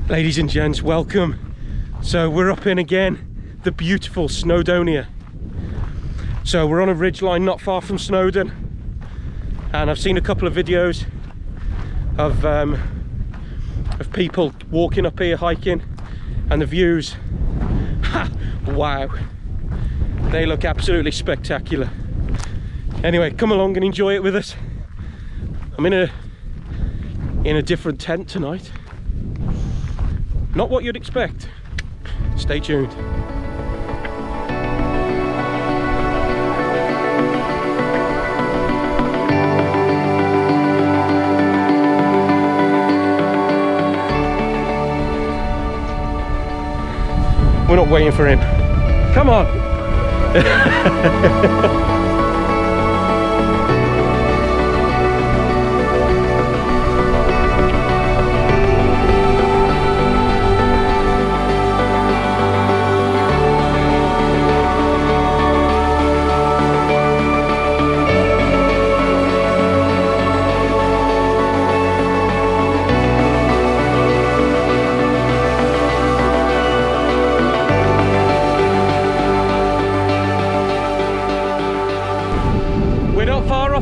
Ladies and gents, welcome. So we're up in again, the beautiful Snowdonia. So we're on a ridgeline not far from Snowdon, and I've seen a couple of videos of people walking up here hiking, and the views, wow, they look absolutely spectacular. Anyway, come along and enjoy it with us. I'm in a different tent tonight. Not what you'd expect. Stay tuned. We're not waiting for him. Come on.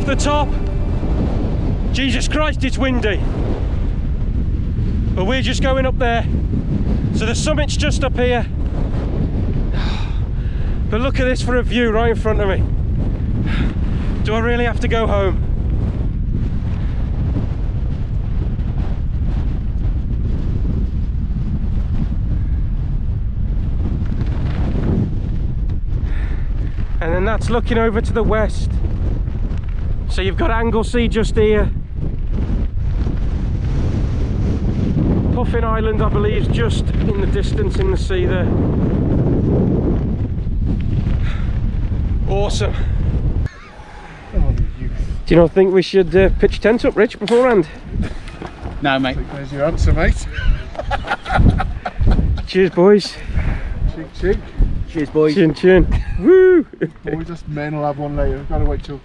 The top. Jesus Christ, it's windy, but we're just going up there. So the summit's just up here, but look at this for a view right in front of me. Do I really have to go home? And then that's looking over to the west. So you've got Anglesey just here. Puffin Island, I believe, is just in the distance in the sea there. Awesome. Oh, you. Do you not think we should pitch tent up, Rich, beforehand? No, mate. There's your answer, mate. Cheers, boys. Chink, chink. Cheers, boys. Chin, chin. Woo! Boys, us men will have one later. We've got to wait till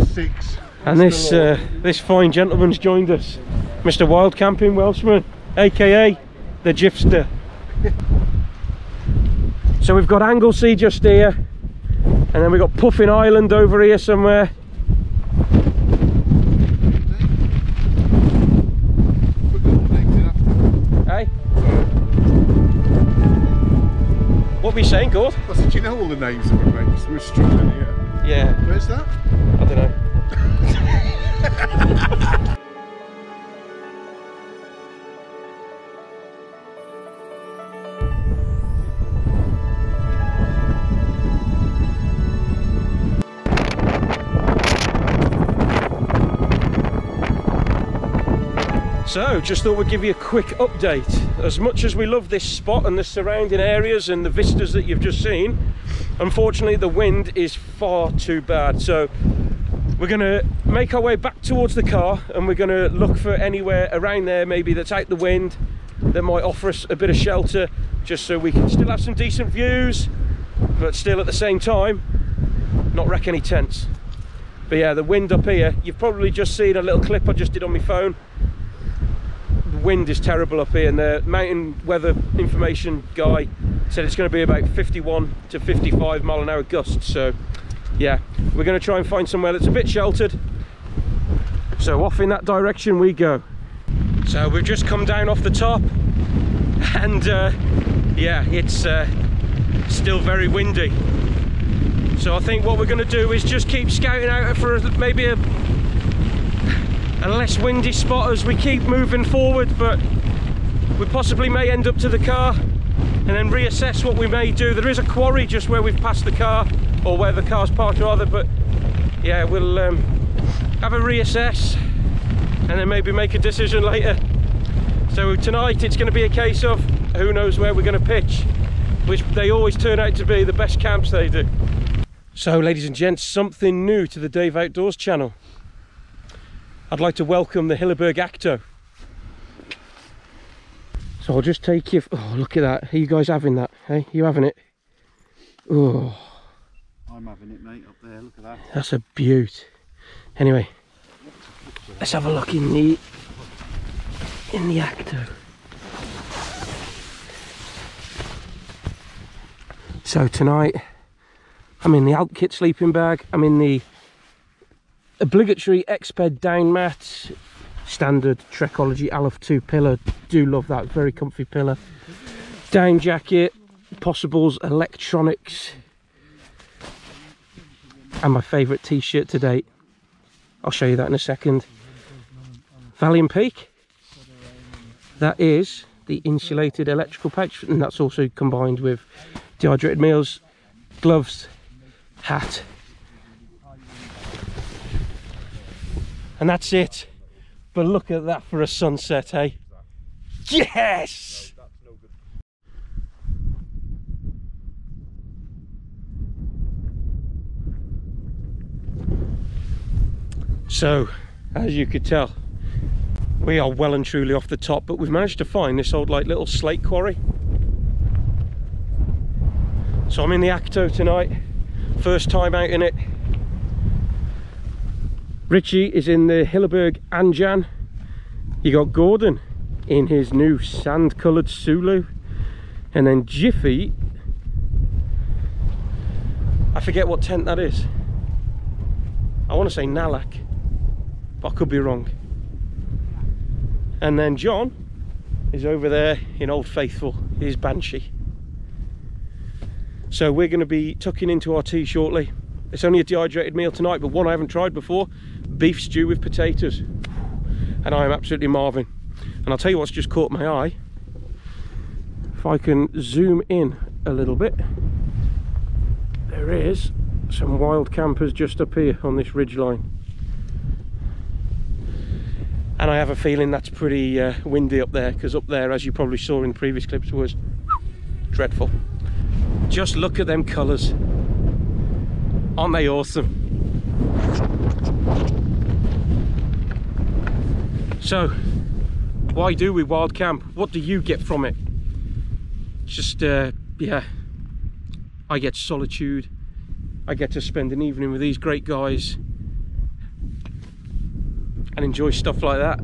6. And this fine gentleman's joined us, Mr. Wild Camping Welshman, aka the Jiffster. So we've got Anglesey just here, and then we've got Puffin Island over here somewhere. Hey? What were you saying, Gord? I said, do you know all the names of the makes? We're struggling here. Yeah. Where's that? I don't know. So, just thought we'd give you a quick update. As much as we love this spot and the surrounding areas and the vistas that you've just seen, unfortunately the wind is far too bad. So we're going to make our way back towards the car, and we're going to look for anywhere around there maybe that's out the wind, that might offer us a bit of shelter, just so we can still have some decent views, but still at the same time not wreck any tents. But yeah, the wind up here, you've probably just seen a little clip I just did on my phone. The wind is terrible up here, and the mountain weather information guy said it's going to be about 51 to 55 mile an hour gusts. So yeah, we're going to try and find somewhere that's a bit sheltered. So off in that direction we go. So we've just come down off the top, and yeah, it's still very windy. So I think what we're going to do is just keep scouting out for maybe a less windy spot as we keep moving forward, but we possibly may end up to the car. and then reassess what we may do. There is a quarry just where we've passed the car, or where the car's parked rather, but yeah, we'll have a reassess and then maybe make a decision later. So tonight it's going to be a case of who knows where we're going to pitch, which they always turn out to be the best camps they do. So ladies and gents, something new to the Dave Outdoors channel. I'd like to welcome the Hilleberg Akto. So I'll just take you, oh look at that, are you guys having that? Hey, you having it? Oh, I'm having it, mate, up there, look at that. That's a beaut. Anyway, let's have a look in the Akto. So tonight I'm in the Alp Kit sleeping bag, I'm in the obligatory Exped down mat, standard Trekology Aleph 2 pillar, do love that, very comfy pillar, down jacket, Possibles electronics, and my favourite t-shirt to date, I'll show you that in a second, Valiant Peak, that is the insulated electrical pouch, and that's also combined with dehydrated meals, gloves, hat, and that's it. But look at that for a sunset, hey? Yes! So, as you could tell, we are well and truly off the top, but we've managed to find this old like little slate quarry. So I'm in the Akto tonight, first time out in it. Richie is in the Hilleberg Anjan. You got Gordon in his new sand coloured Sulu, and then Jiffy, I forget what tent that is, I want to say Nalak, but I could be wrong. And then John is over there in Old Faithful, his Banshee. So we're going to be tucking into our tea shortly. It's only a dehydrated meal tonight, but one I haven't tried before, beef stew with potatoes, and I am absolutely marveling. And I'll tell you what's just caught my eye, if I can zoom in a little bit, there is some wild campers just up here on this ridge line, and I have a feeling that's pretty windy up there, because up there, as you probably saw in previous clips, was dreadful. Just look at them colours, aren't they awesome? So, why do we wild camp? What do you get from it? Just, yeah, I get solitude. I get to spend an evening with these great guys and enjoy stuff like that.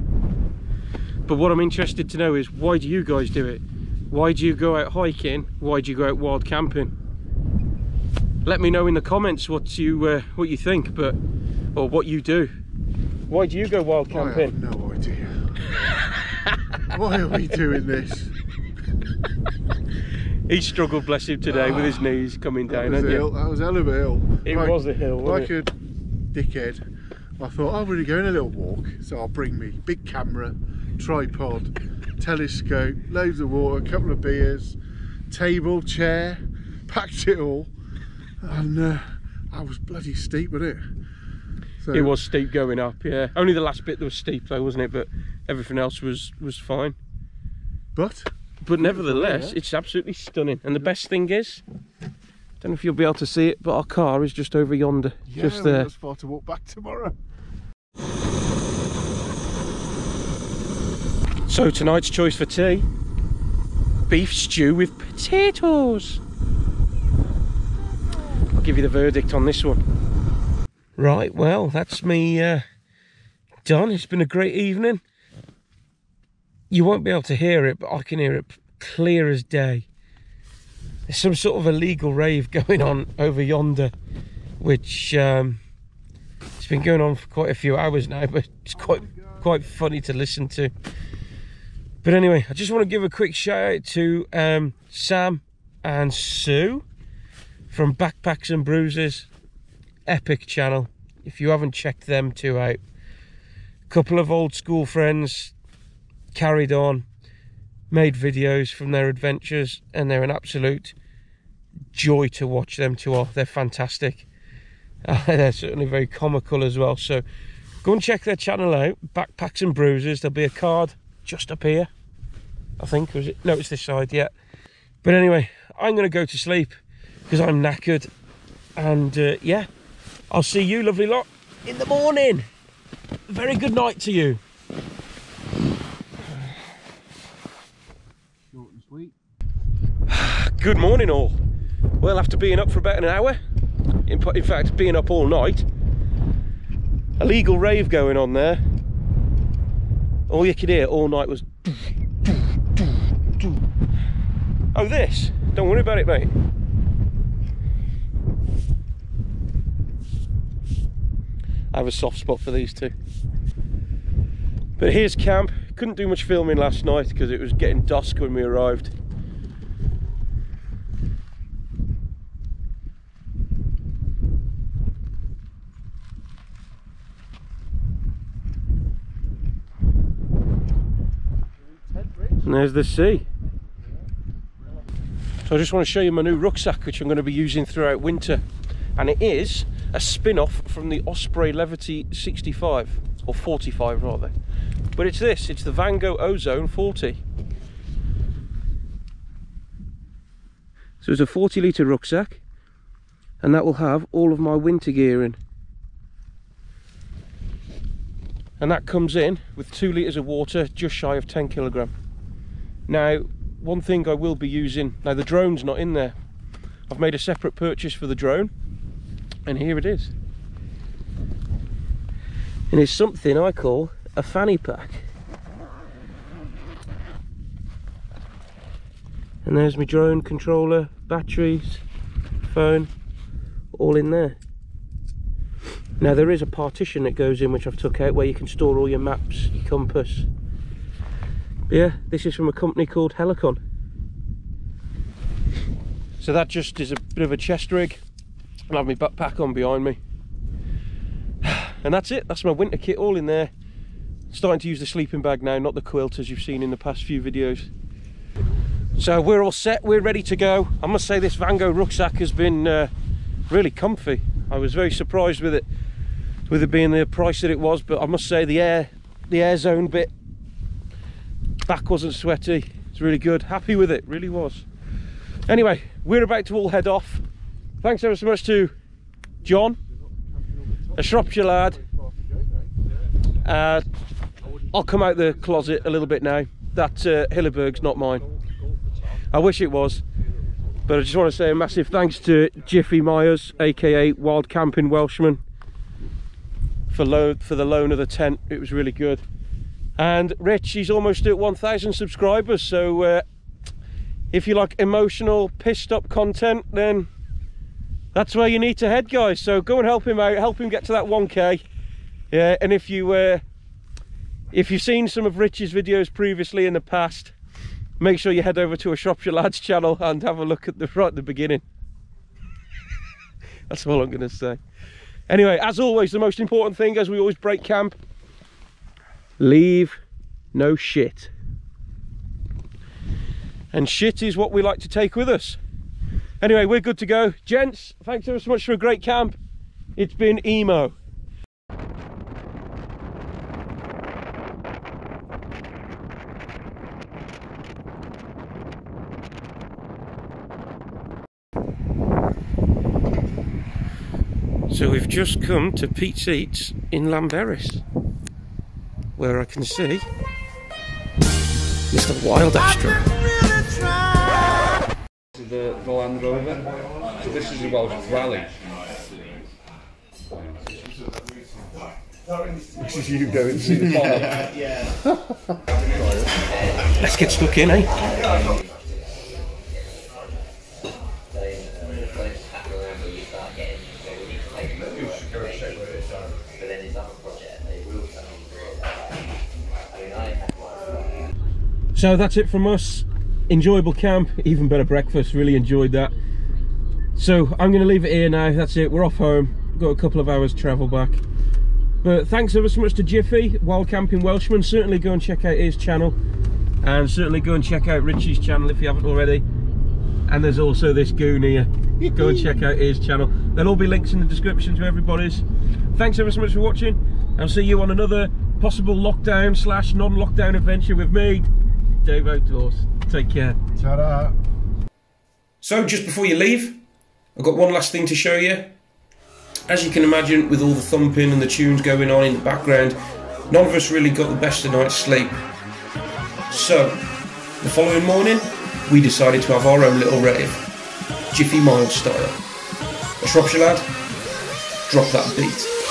But what I'm interested to know is, why do you guys do it? Why do you go out hiking? Why do you go out wild camping? Let me know in the comments what you think, but or what you do. Why do you go wild camping? I have no idea. Why are we doing this? He struggled, bless him, today with his knees coming down. That was a hell of a hill. It was a hill, wasn't it? Like a dickhead, I thought, I'm really going a little walk, so I'll bring me big camera, tripod, telescope, loads of water, a couple of beers, table, chair, packed it all, and I was bloody steep with it. So, it was steep going up, yeah. Only the last bit that was steep though, wasn't it? But everything else was fine. But nevertheless, it's absolutely stunning. And the best thing is, don't know if you'll be able to see it, but our car is just over yonder, yeah, just there. That's far to walk back tomorrow. So tonight's choice for tea, beef stew with potatoes. I'll give you the verdict on this one. Right, well, that's me done. It's been a great evening. You won't be able to hear it, but I can hear it clear as day. There's some sort of illegal rave going on over yonder, which it's been going on for quite a few hours now, but it's quite funny to listen to. But anyway, I just want to give a quick shout out to Sam and Sue from Backpacks and Bruises, epic channel. If you haven't checked them two out, a couple of old school friends, carried on, made videos from their adventures, and they're an absolute joy to watch. Them two are, they're fantastic. They're certainly very comical as well, so go and check their channel out, Backpacks and Bruises. There'll be a card just up here, I think. Was it? No, it's this side, yeah. But anyway, I'm going to go to sleep because I'm knackered, and yeah, I'll see you lovely lot in the morning. Very good night to you. Short and sweet. Good morning all. Well, after being up for about an hour, in fact being up all night, illegal rave going on there. All you could hear all night was oh, this, don't worry about it, mate. I have a soft spot for these two. But here's camp. Couldn't do much filming last night because it was getting dusk when we arrived. And there's the sea. So I just want to show you my new rucksack, which I'm going to be using throughout winter. And it is a spin-off from the Osprey Levity 65, or 45 rather. But it's this, it's the Vango Ozone 40. So it's a 40-litre rucksack, and that will have all of my winter gear in. And that comes in with 2 litres of water, just shy of 10 kilogram. Now, one thing I will be using, now the drone's not in there. I've made a separate purchase for the drone, and here it is. And it's something I call a fanny pack. And there's my drone controller, batteries, phone, all in there. Now there is a partition that goes in, which I've took out, where you can store all your maps, your compass. But yeah, this is from a company called Helicon. So that just is a bit of a chest rig. I'll have my backpack on behind me. And that's it, that's my winter kit all in there. Starting to use the sleeping bag now, not the quilt as you've seen in the past few videos. So we're all set, we're ready to go. I must say this Vango rucksack has been really comfy. I was very surprised with it being the price that it was, but I must say the air zone bit, back wasn't sweaty. It's really good, happy with it, really was. Anyway, we're about to all head off. Thanks ever so much to John, a Shropshire lad. I'll come out the closet a little bit now. That Hilleberg's not mine. I wish it was. But I just want to say a massive thanks to Jiffy Myers, aka Wild Camping Welshman, for the loan of the tent. It was really good. And Rich, he's almost at 1,000 subscribers, so if you like emotional, pissed up content, then that's where you need to head, guys. So go and help him out, help him get to that 1K. Yeah, and if you've seen some of Rich's videos previously in the past, make sure you head over to a Shropshire Lads channel and have a look at right at the beginning. That's all I'm going to say. Anyway, as always, the most important thing as we always break camp, leave no shit. And shit is what we like to take with us. Anyway, we're good to go. Gents, thanks ever so much for a great camp. It's been emo. So we've just come to Pete's Eats in Llanberis, where I can see Mr. Wild Astro. The Land Rover. So this is a Welsh rally. This is you going to the farm. Let's get stuck in, eh? So that's it from us. Enjoyable camp, even better breakfast, really enjoyed that. So I'm going to leave it here now, that's it, we're off home. We've got a couple of hours travel back. But thanks ever so much to Jiffy, Wild Camping Welshman, certainly go and check out his channel. And certainly go and check out Richie's channel if you haven't already. And there's also this goon here. Go and check out his channel. There'll all be links in the description to everybody's. Thanks ever so much for watching. I'll see you on another possible lockdown / non-lockdown adventure with me, Dave Outdoors. Take care. Ta-da. So just before you leave, I've got one last thing to show you. As you can imagine, with all the thumping and the tunes going on in the background, none of us really got the best of night's sleep. So, the following morning, we decided to have our own little rave, Jiffy Myers style. A Shropshire lad, drop that beat.